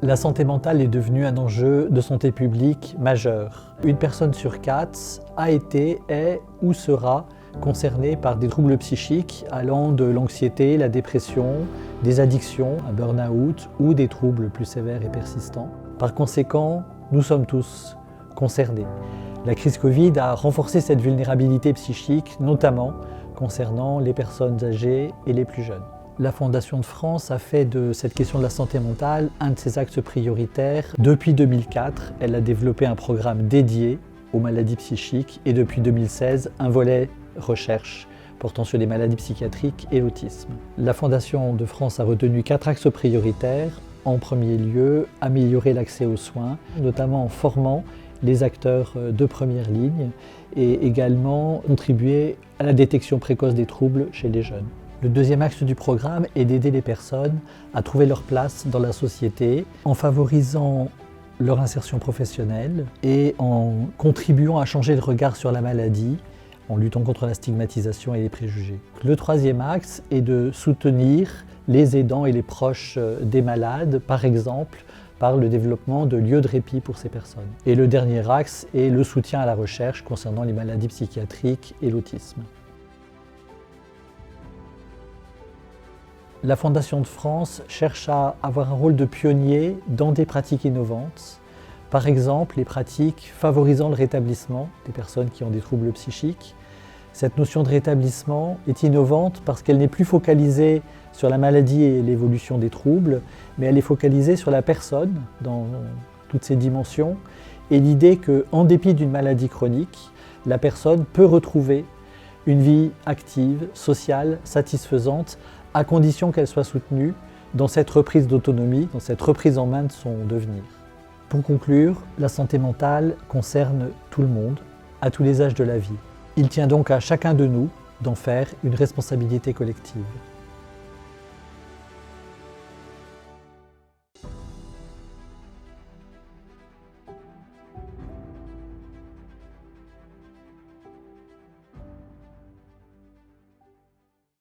La santé mentale est devenue un enjeu de santé publique majeur. Une personne sur 4 a été, est ou sera concernée par des troubles psychiques allant de l'anxiété, la dépression, des addictions, un burn-out ou des troubles plus sévères et persistants. Par conséquent, nous sommes tous concernés. La crise Covid a renforcé cette vulnérabilité psychique, notamment concernant les personnes âgées et les plus jeunes. La Fondation de France a fait de cette question de la santé mentale un de ses axes prioritaires. Depuis 2004, elle a développé un programme dédié aux maladies psychiques et depuis 2016, un volet recherche portant sur les maladies psychiatriques et l'autisme. La Fondation de France a retenu 4 axes prioritaires. En premier lieu, améliorer l'accès aux soins, notamment en formant les acteurs de première ligne et également contribuer à la détection précoce des troubles chez les jeunes. Le deuxième axe du programme est d'aider les personnes à trouver leur place dans la société en favorisant leur insertion professionnelle et en contribuant à changer le regard sur la maladie, en luttant contre la stigmatisation et les préjugés. Le troisième axe est de soutenir les aidants et les proches des malades, par exemple par le développement de lieux de répit pour ces personnes. Et le dernier axe est le soutien à la recherche concernant les maladies psychiatriques et l'autisme. La Fondation de France cherche à avoir un rôle de pionnier dans des pratiques innovantes. Par exemple, les pratiques favorisant le rétablissement des personnes qui ont des troubles psychiques. Cette notion de rétablissement est innovante parce qu'elle n'est plus focalisée sur la maladie et l'évolution des troubles, mais elle est focalisée sur la personne dans toutes ses dimensions et l'idée qu'en dépit d'une maladie chronique, la personne peut retrouver une vie active, sociale, satisfaisante, à condition qu'elle soit soutenue dans cette reprise d'autonomie, dans cette reprise en main de son devenir. Pour conclure, la santé mentale concerne tout le monde, à tous les âges de la vie. Il tient donc à chacun de nous d'en faire une responsabilité collective.